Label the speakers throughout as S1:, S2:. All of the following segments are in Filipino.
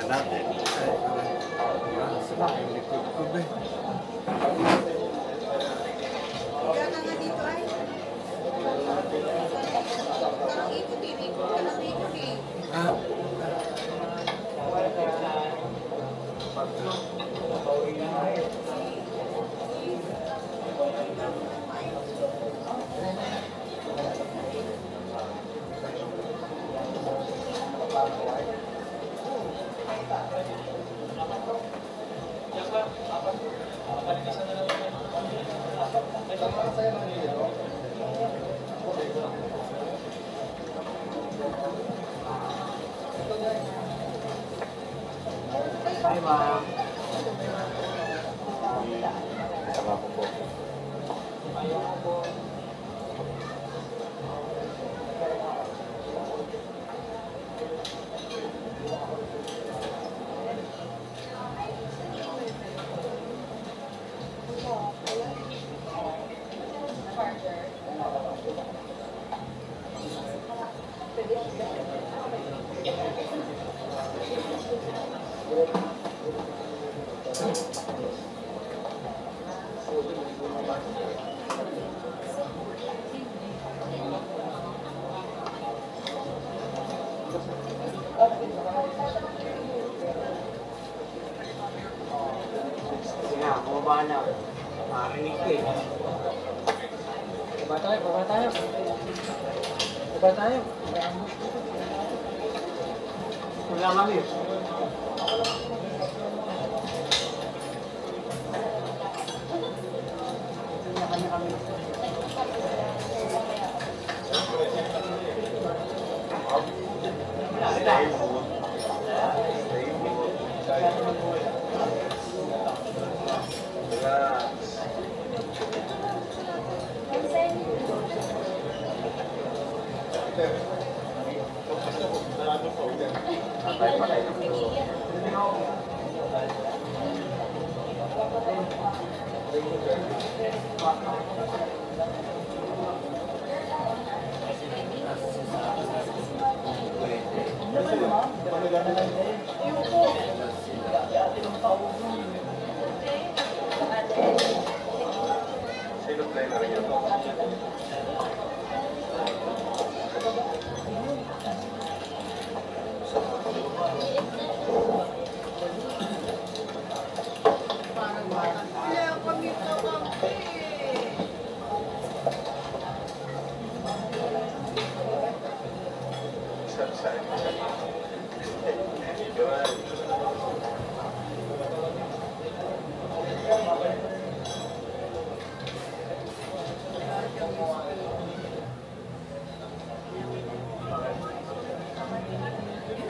S1: natin.
S2: Sa bahay, likod ko ba?
S3: Kaya na nga dito ay. Parang ikot ka lang ikot eh.
S2: Ah,
S1: Hi, ma'am. Sama ko po. Sige nga, bumaba na. Marinig ko eh.
S2: baba tayo, baba tayo. Baba tayo.
S1: Wala kami.
S3: Kaya kami kakampi.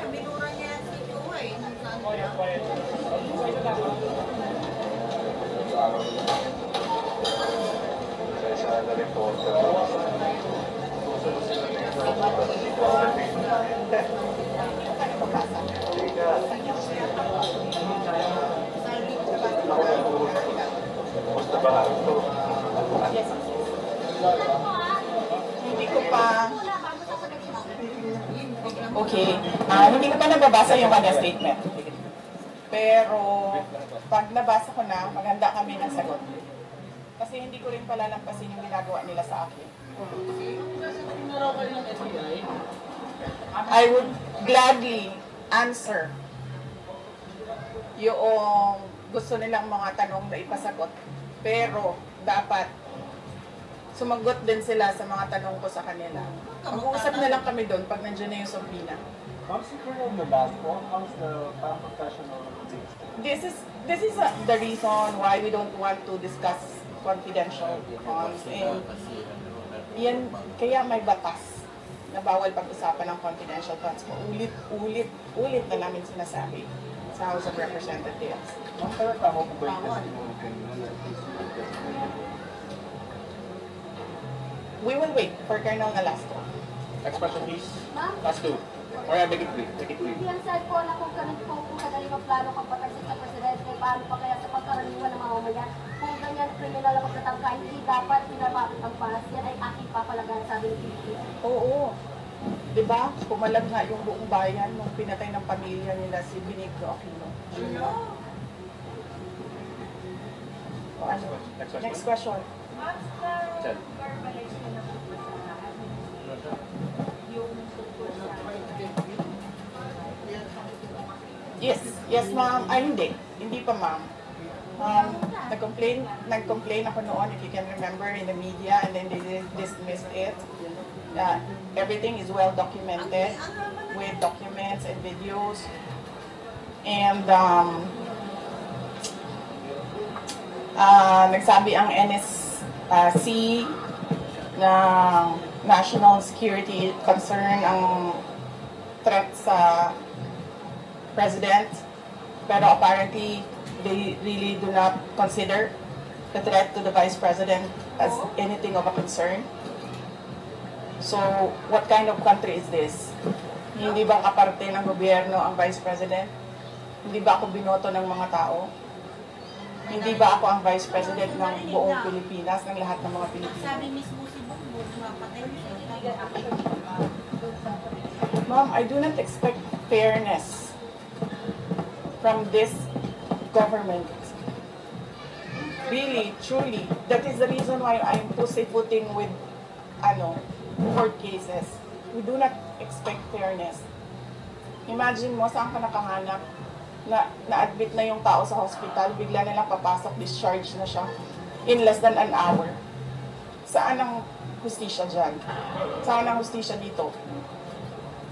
S3: Binura niya si Kuya eh. Saan niya?
S1: Sa reporter. Basta ba ito?
S4: Hindi ko pa... Okay. Hindi ko pa nababasa yung kanya statement. Pero pag nabasa ko na, maganda kami ng sagot. Kasi hindi ko rin palalampasin yung ginagawa nila sa akin. I would gladly answer yung gusto nilang mga tanong na ipasagot. Pero dapat sumagot din sila sa mga tanong ko sa kanila. Mag-uusap na lang kami doon pag nandiyan na yung Sobrina.
S2: how's the career of the last one? How's the professional?
S4: This is the reason why we don't want to discuss confidential funds. And yan, kaya may batas na bawal pag-usapan ng confidential funds. Ulit na namin sinasabi sa House of Representatives.
S2: Ma'am, pero tama po ba yung testimony kanina?
S4: We will wait for Colonel Nalasco.
S5: Next question, please.
S6: Ma'am?
S5: Last two. Or yeah, make it quick. Make it quick.
S6: Hindi ang said po na kung ganun po kung kadali magplano kang patagsit sa presidente, paano pa kaya sa pagkaraniwan ng mamamayan? Kung ganyan kriminal na pagtatangka, hindi dapat pinapapit ang panas. Yan ay aking papalagan, sabi ng PBB.
S4: Oo. Di ba? Pumalag nga yung buong bayan nung pinatay ng pamilya nila si Benigno Aquino. O, ano? Next question.
S5: Sir.
S4: Yes ma'am. Ay, hindi pa ma'am. Nag-complain ako noon, if you can remember, in the media, and then they dismissed it. Everything is well documented with documents and videos. And nagsabi ang NSC na national security concern ang threat sa president, pero apparently they really do not consider the threat to the vice president as anything of a concern. So, what kind of country is this? Hindi ba kaparte ng gobyerno ang vice president? Hindi ba ako binoto ng mga tao? Hindi ba ako ang vice president ng buong Pilipinas, ng lahat ng mga Pilipino?
S3: Sabi mismo si Bongbong, mapatay siya.
S4: Ma'am, I do not expect fairness from this government. Really, truly. That is the reason why I'm pussyfooting with court cases. We do not expect fairness. Imagine mo, saan ka nakahanap na-admit na yung tao sa hospital, bigla na lang papasok, discharge na siya in less than an hour. Saan ang hustisya dyan? Saan ang hustisya dito?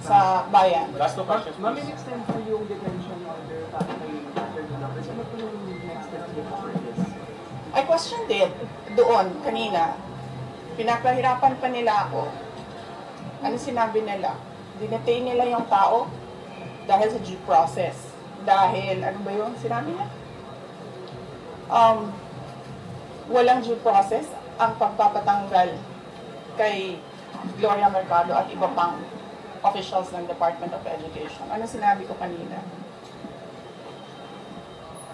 S4: Sa bayan.
S5: Last two questions,
S2: Ma'am,
S5: please.
S2: in-extend po yung detention order para kay Attorney Lopez. Ano po yung next step dito for this?
S4: I questioned it doon kanina. Pinapahirapan pa nila ako. Ano sinabi nila? Dinetain nila yung tao dahil sa due process. Dahil, ano ba yung sinabi niya? Walang due process ang pagpapatanggal kay Gloria Mercado at iba pang officials ng Department of Education. Ano sinabi ko kanina?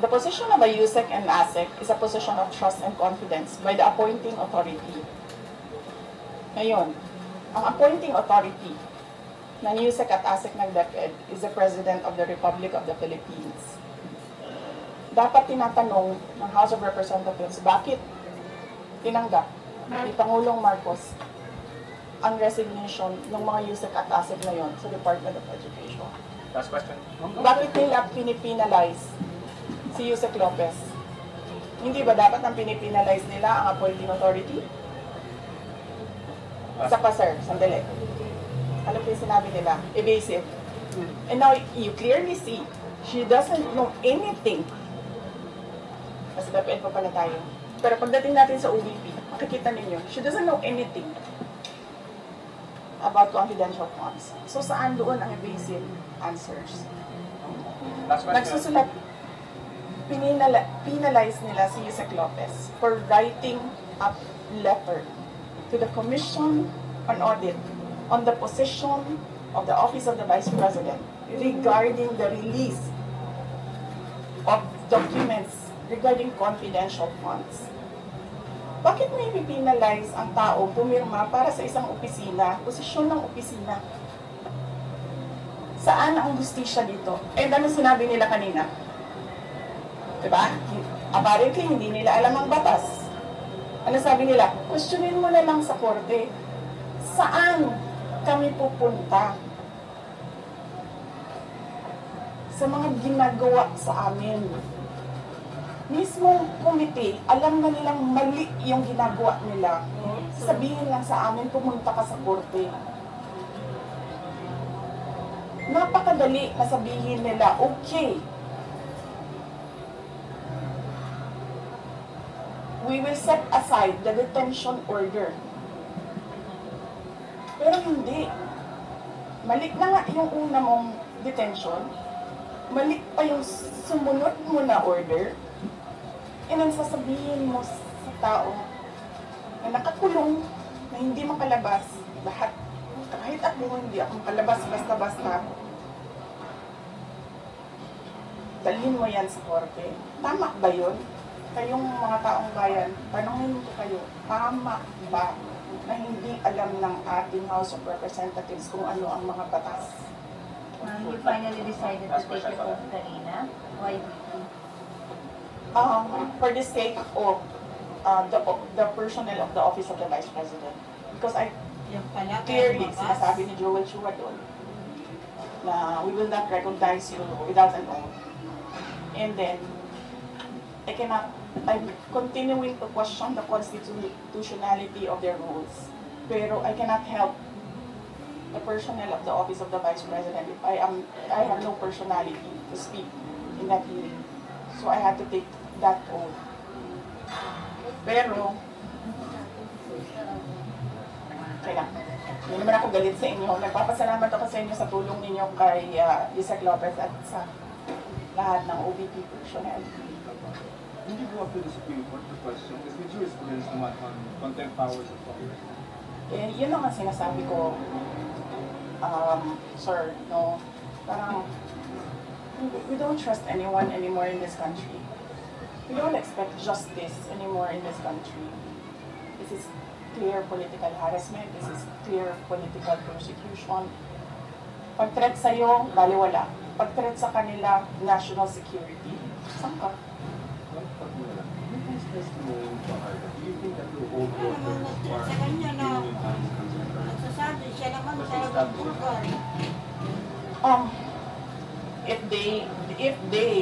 S4: The position of a USEC and ASEC is a position of trust and confidence by the appointing authority. Ngayon, ang appointing authority ng USEC at ASEC ng DepEd is the President of the Republic of the Philippines. Dapat tinatanong ng House of Representatives, bakit tinanggap ni Pangulong Marcos ang resignation ng mga USEC at ASEC na yon sa Department of Education?
S5: Last question.
S4: Bakit nila pinipinalize si Yusek Lopez? Hindi ba dapat ang pinipinalize nila ang appointing authority? Isa pa sir, sandali. Ano po yung sinabi nila? Evasive. And now, you clearly see, she doesn't know anything. Kasi DepEd pa pala tayo. Pero pagdating natin sa OVP, makikita ninyo, she doesn't know anything about confidential funds. So saan doon ang evasive answers?
S5: Last question.
S4: Nagsusulat, penalize nila si Yusek Lopez for writing a letter to the Commission on Audit on the position of the Office of the Vice President regarding the release of documents regarding confidential funds. Bakit may penalize ang tao pumirma para sa isang opisina, posisyon ng opisina? Saan ang justisya dito? And ano sinabi nila kanina? Diba? Apparently, hindi nila alam ang batas. Ano sabi nila? Questionin mo na lang sa korte. Saan kami pupunta? Sa mga ginagawa sa amin. Mismong committee, alam na nilang mali yung ginagawa nila. Sabihin lang sa amin, pumunta ka sa korte. Napakadali na sabihin nila, okay, we will set aside the detention order. Pero hindi. Mali na nga yung una mong detention. Mali pa yung sumunod mo na order. And then sasabihin mo sa tao na nakakulong, na hindi makalabas, lahat, kahit ako hindi ako makalabas basta-basta, dalhin mo yan sa korte. Tama ba yun? Kayong mga taong bayan, tanongin ko kayo, tama ba na hindi alam ng ating House of Representatives kung ano ang mga batas.
S3: You finally decided to take it home kanina? Why VP?
S4: For the sake of the personnel of the Office of the Vice President. Because I
S3: Yung pala,
S4: clearly, sinasabi ni Joel Chua doon, na we will not recognize you without an oath. And then, I'm continuing to question the constitutionality of their rules. Pero I cannot help the personnel of the Office of the Vice President if I have no personality to speak in that hearing. So I had to take that oath. Pero, kaya, hindi naman ako galit sa inyo. Nagpapasalamat ako sa inyo sa tulong ninyo kay Yusek Lopez at sa lahat ng OVP personnel.
S7: When you go up to the Supreme Court to question, is the jurisprudence naman on contempt powers of Congress?
S4: Eh, yun ang sinasabi ko, sir, no, parang, we don't trust anyone anymore in this country. We don't expect justice anymore in this country. This is clear political harassment, this is clear political persecution. Pag-threat sa'yo, baliwala. Pag-threat sa kanila, national security. Saan ka?
S7: Do you think that will hold
S3: Ano naman nag-treat sa kanya na nagsasabi siya naman talagang bulgar.
S4: If they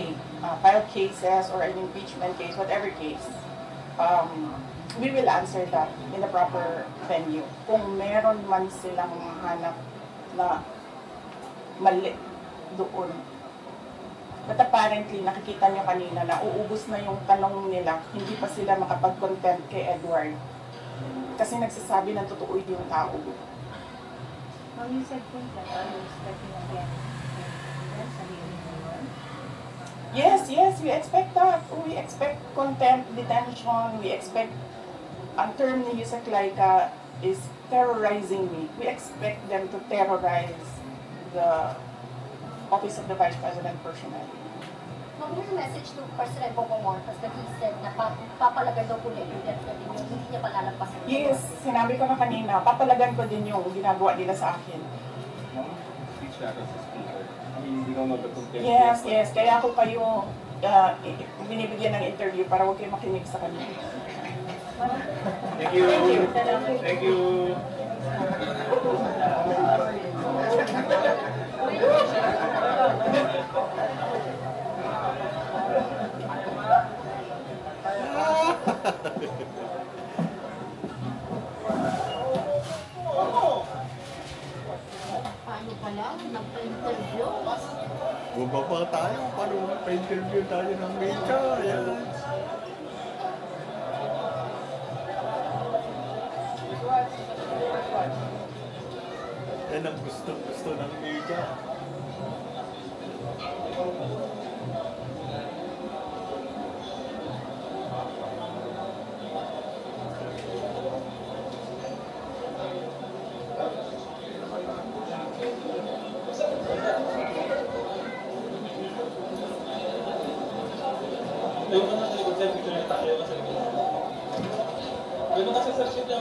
S4: file cases or an impeachment case, whatever case, we will answer that in the proper venue. Kung meron man silang hanap na mali doon. But apparently, nakikita nyo kanina na uubos na yung tanong nila, hindi pa sila makapag-content kay Edward. Kasi nagsasabi ng totoo yung tao.
S3: Ma'am, you said po that are you expecting again sa hearing ngayon?
S4: Yes, we expect that. We expect contempt, detention, we expect, ang term ni Yusek Laika is terrorizing me. We expect them to terrorize the Office of the Vice President personnel.
S6: Ma'am, yung message to President Bongbong Marcos that he said na papalagan daw po niya yung death na din yung hindi niya palalampasan.
S4: Yes, sinabi ko na kanina, papalagan ko din yung ginagawa nila sa akin.
S7: speech that as a speaker? I mean, we don't know the content.
S4: Yes. Kaya ako kayo binibigyan ng interview para huwag kayo makinig sa kanila.
S7: Thank you. Thank you.
S3: Paano pala? Nagpa-interview?
S8: Bumaba tayo, paano pa-interview tayo ng media? Yan. Yan ang gusto ng media.
S9: Ganun kasi sir siya